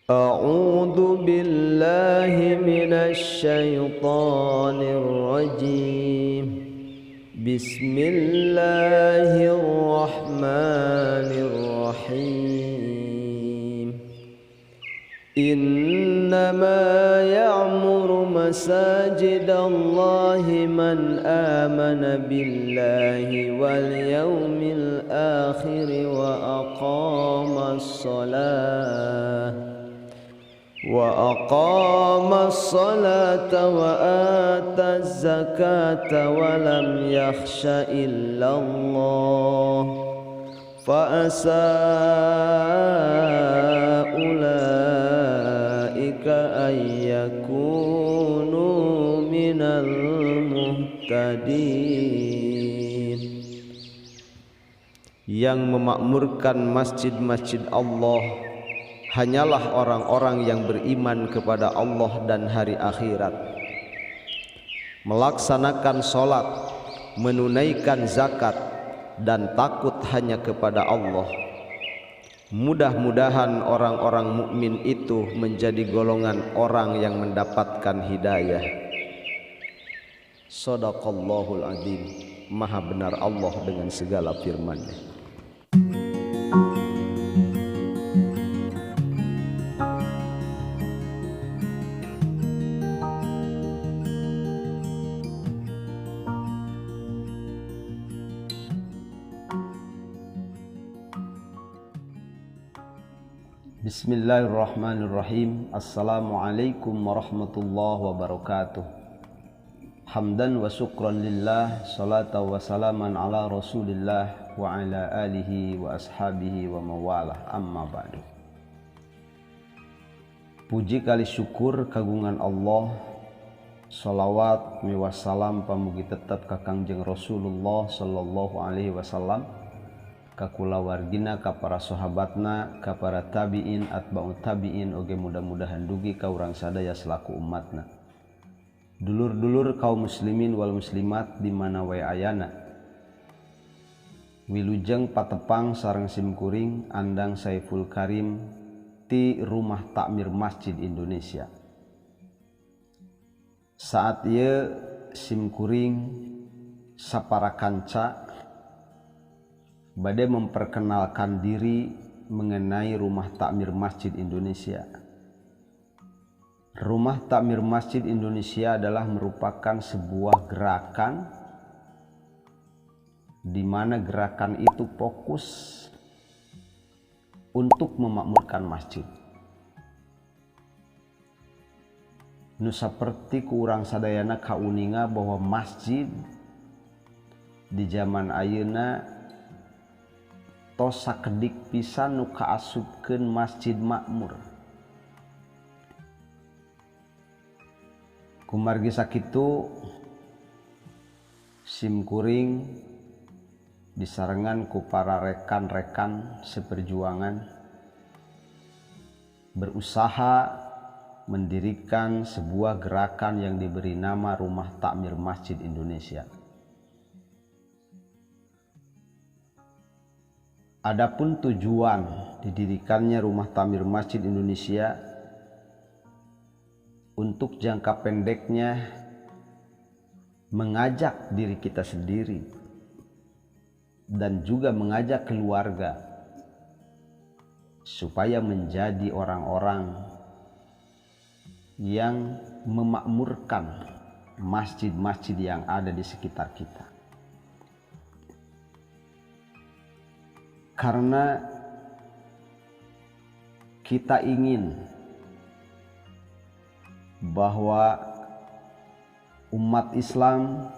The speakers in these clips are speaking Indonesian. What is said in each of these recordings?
أعوذ بالله من الشيطان الرجيم بسم الله الرحمن الرحيم إنما يعمر مساجد الله من آمن بالله واليوم الآخر وأقام الصلاة وآتى الزكاة ولم يخش إلا الله فعسى أولئك أن يكونوا من المهتدين. Yang memakmurkan masjid-masjid Allah hanyalah orang-orang yang beriman kepada Allah dan hari akhirat, melaksanakan sholat, menunaikan zakat, dan takut hanya kepada Allah. Mudah-mudahan orang-orang mukmin itu menjadi golongan orang yang mendapatkan hidayah. Shadaqallahul adzim. Maha benar Allah dengan segala firman-Nya. Bismillahirrahmanirrahim. Assalamualaikum warahmatullahi wabarakatuh. Hamdan wa syukran lillah, salatan wa salaman ala rasulillah wa ala alihi wa ashabihi wa mawalah, amma ba'du. Puji kali syukur kagungan Allah, salawat miwas salam pamugi tetap ka Kangjeng Rasulullah sallallahu alaihi wasallam, ka kulawargina, ka para sahabatna, ka para tabiin, atba'ut tabiin, oge mudah-mudahan dugi ka urang sadaya selaku umatna. Dulur-dulur kaum muslimin wal muslimat di mana wae ayana. Wilujeng patepang sareng simkuring andang Saiful Karim ti Rumah Takmir Masjid Indonesia. Saat ieu simkuring sapara kanca bade memperkenalkan diri mengenai Rumah Takmir Masjid Indonesia. Rumah Takmir Masjid Indonesia adalah merupakan sebuah gerakan di mana gerakan itu fokus untuk memakmurkan masjid. Nu saperti ku urang sadayana kauninga bahwa masjid di zaman ayeuna tos sakedik pisan nu kaasupkeun masjid makmur. Kumargi sakitu simkuring disarengan ku para rekan-rekan seperjuangan berusaha mendirikan sebuah gerakan yang diberi nama Rumah Takmir Masjid Indonesia. Adapun tujuan didirikannya Rumah Takmir Masjid Indonesia untuk jangka pendeknya mengajak diri kita sendiri dan juga mengajak keluarga supaya menjadi orang-orang yang memakmurkan masjid-masjid yang ada di sekitar kita. Karena kita ingin bahwa umat Islam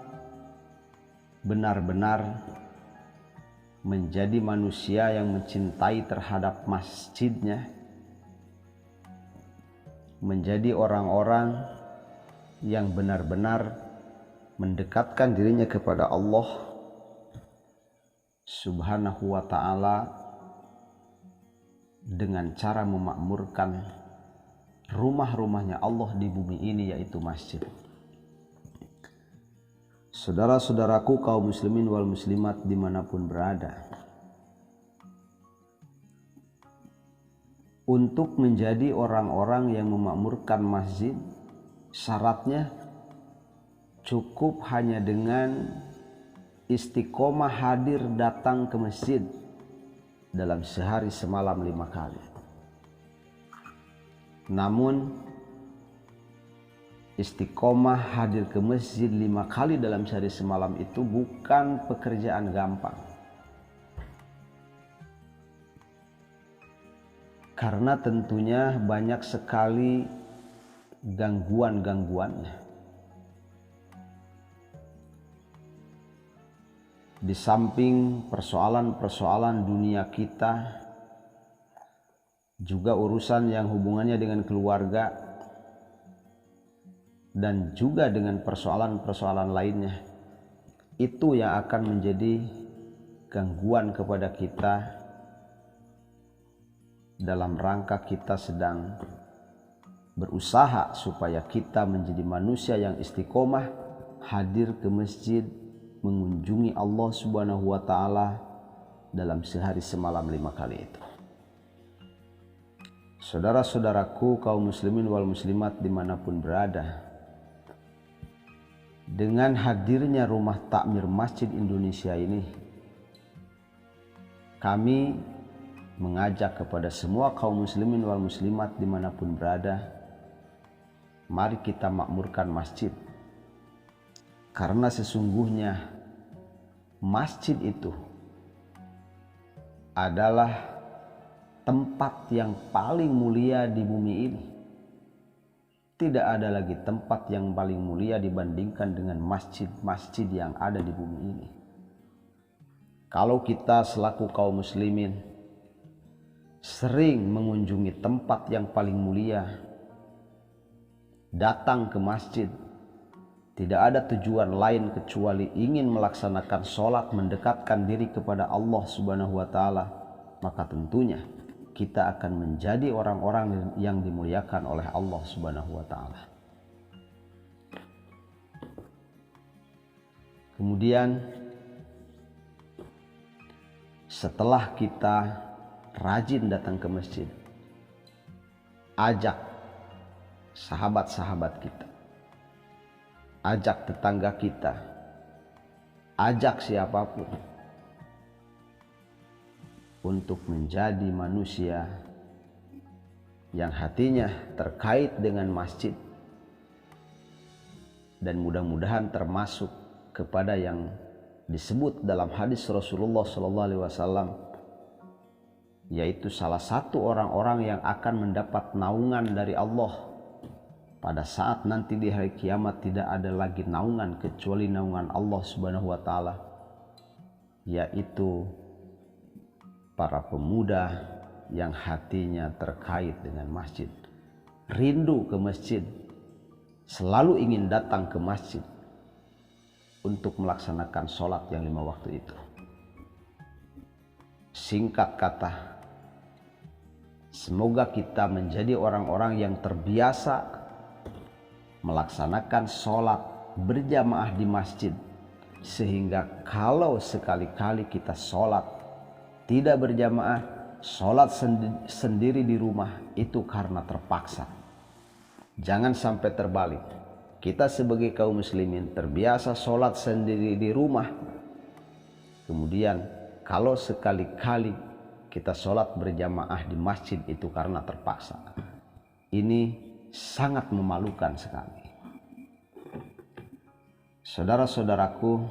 benar-benar menjadi manusia yang mencintai terhadap masjidnya, menjadi orang-orang yang benar-benar mendekatkan dirinya kepada Allah Subhanahu wa ta'ala dengan cara memakmurkan rumah-rumahnya Allah di bumi ini, yaitu masjid. Saudara-saudaraku kaum muslimin wal muslimat dimanapun berada, untuk menjadi orang-orang yang memakmurkan masjid, syaratnya cukup hanya dengan istiqomah hadir datang ke masjid dalam sehari semalam 5 kali. Namun istiqomah hadir ke masjid 5 kali dalam sehari semalam itu bukan pekerjaan gampang. Karena tentunya banyak sekali gangguan-gangguannya. Di samping persoalan-persoalan dunia kita, juga urusan yang hubungannya dengan keluarga, dan juga dengan persoalan-persoalan lainnya, itu yang akan menjadi gangguan kepada kita dalam rangka kita sedang berusaha supaya kita menjadi manusia yang istiqomah hadir ke masjid, mengunjungi Allah Subhanahu wa Ta'ala dalam sehari semalam 5 kali itu. Saudara-saudaraku kaum muslimin wal muslimat dimanapun berada, dengan hadirnya rumah takmir Masjid Indonesia ini, kami mengajak kepada semua kaum muslimin wal muslimat dimanapun berada, mari kita makmurkan masjid. Karena sesungguhnya masjid itu adalah tempat yang paling mulia di bumi ini. Tidak ada lagi tempat yang paling mulia dibandingkan dengan masjid-masjid yang ada di bumi ini. Kalau kita selaku kaum muslimin sering mengunjungi tempat yang paling mulia, datang ke masjid, tidak ada tujuan lain kecuali ingin melaksanakan sholat, mendekatkan diri kepada Allah Subhanahu wa Ta'ala, maka tentunya kita akan menjadi orang-orang yang dimuliakan oleh Allah Subhanahu wa Ta'ala. Kemudian setelah kita rajin datang ke masjid, ajak sahabat-sahabat kita, ajak tetangga kita, ajak siapapun untuk menjadi manusia yang hatinya terkait dengan masjid, dan mudah-mudahan termasuk kepada yang disebut dalam hadis Rasulullah SAW, yaitu salah satu orang-orang yang akan mendapat naungan dari Allah pada saat nanti di hari kiamat. Tidak ada lagi naungan kecuali naungan Allah Subhanahu wa Ta'ala, yaitu para pemuda yang hatinya terkait dengan masjid, rindu ke masjid, selalu ingin datang ke masjid untuk melaksanakan sholat yang 5 waktu itu. Singkat kata, semoga kita menjadi orang-orang yang terbiasa melaksanakan sholat berjamaah di masjid, sehingga kalau sekali-kali kita sholat tidak berjamaah, sholat sendiri di rumah, itu karena terpaksa. Jangan sampai terbalik. Kita sebagai kaum muslimin terbiasa sholat sendiri di rumah, kemudian kalau sekali-kali kita sholat berjamaah di masjid itu karena terpaksa. Ini sangat memalukan sekali. Saudara-saudaraku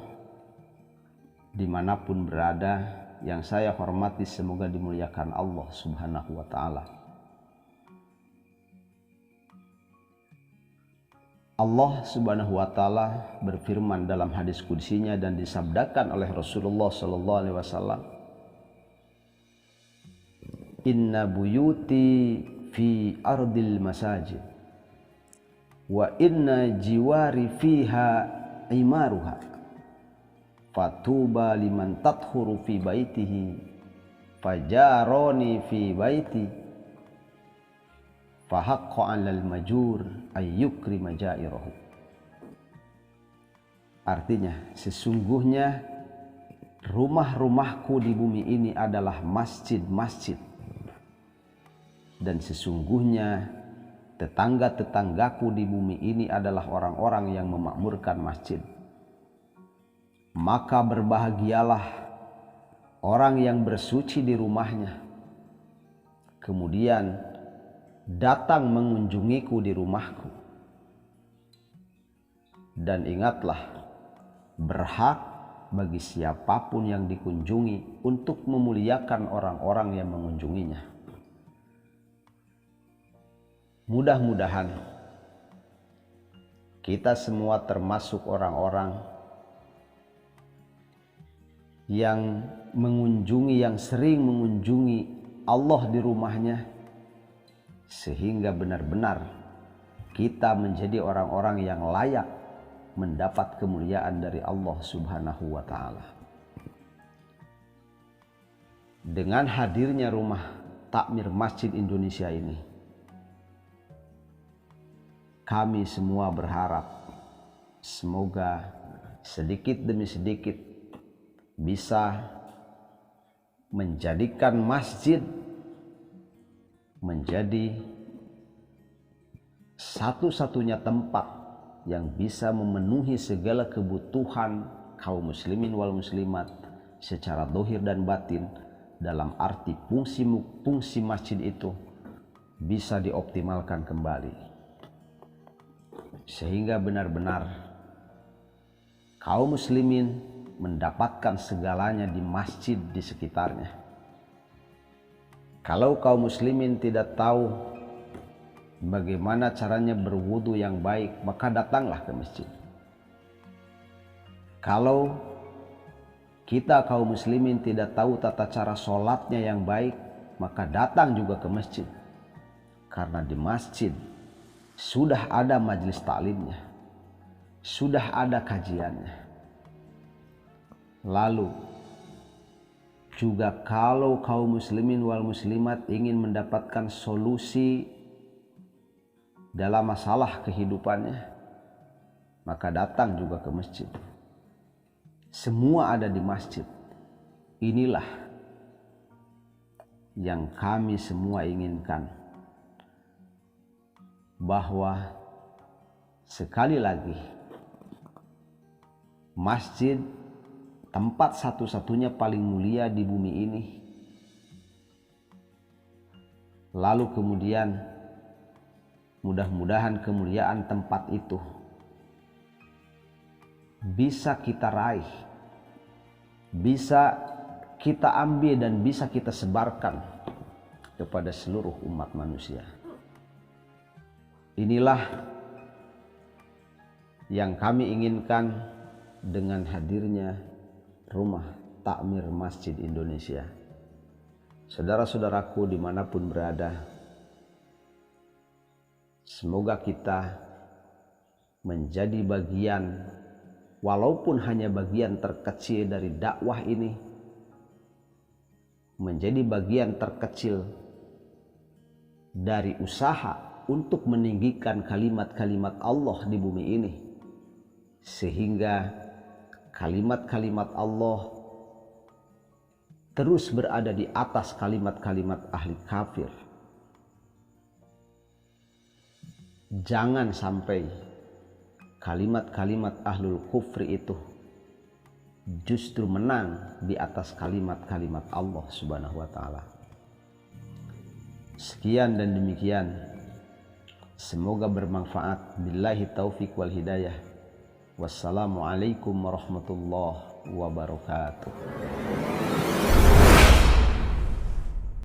dimanapun berada yang saya hormati, semoga dimuliakan Allah Subhanahu wa Ta'ala. Allah Subhanahu wa Ta'ala berfirman dalam hadis qudsinya dan disabdakan oleh Rasulullah sallallahu alaihi wasallam, "Inna buyuti fi ardil masajid wa inna jiwari fiha imaruha fatuba liman tadkhuru fi baitihi fajaroni fi baiti fahaqqa 'alal majur ayyukrima jairahu." Artinya, sesungguhnya rumah-rumahku di bumi ini adalah masjid-masjid, dan sesungguhnya tetangga-tetanggaku di bumi ini adalah orang-orang yang memakmurkan masjid. Maka berbahagialah orang yang bersuci di rumahnya, kemudian datang mengunjungiku di rumahku. Dan ingatlah, berhak bagi siapapun yang dikunjungi untuk memuliakan orang-orang yang mengunjunginya. Mudah-mudahan kita semua termasuk orang-orang yang mengunjungi, yang sering mengunjungi Allah di rumahnya, sehingga benar-benar kita menjadi orang-orang yang layak mendapat kemuliaan dari Allah Subhanahu wa Ta'ala. Dengan hadirnya rumah takmir Masjid Indonesia ini, kami semua berharap semoga sedikit demi sedikit bisa menjadikan masjid menjadi satu-satunya tempat yang bisa memenuhi segala kebutuhan kaum muslimin wal muslimat secara zahir dan batin, dalam arti fungsi masjid itu bisa dioptimalkan kembali, sehingga benar-benar kaum muslimin mendapatkan segalanya di masjid di sekitarnya. Kalau kaum muslimin tidak tahu bagaimana caranya berwudu yang baik, maka datanglah ke masjid. Kalau kita kaum muslimin tidak tahu tata cara sholatnya yang baik, maka datang juga ke masjid. Karena di masjid sudah ada majelis taklimnya, sudah ada kajiannya. Lalu juga kalau kaum muslimin wal muslimat ingin mendapatkan solusi dalam masalah kehidupannya, maka datang juga ke masjid. Semua ada di masjid. Inilah yang kami semua inginkan, bahwa sekali lagi masjid tempat satu-satunya paling mulia di bumi ini. Lalu kemudian mudah-mudahan kemuliaan tempat itu bisa kita raih, bisa kita ambil dan bisa kita sebarkan kepada seluruh umat manusia. Inilah yang kami inginkan dengan hadirnya rumah takmir Masjid Indonesia. Saudara-saudaraku dimanapun berada, semoga kita menjadi bagian, walaupun hanya bagian terkecil dari dakwah ini, menjadi bagian terkecil dari usaha untuk meninggikan kalimat-kalimat Allah di bumi ini, sehingga kalimat-kalimat Allah terus berada di atas kalimat-kalimat ahli kafir. Jangan sampai kalimat-kalimat ahlul kufri itu justru menang di atas kalimat-kalimat Allah Subhanahu wa Ta'ala. Sekian dan demikian. Semoga bermanfaat. Billahi taufik wal hidayah. Wassalamualaikum warahmatullahi wabarakatuh.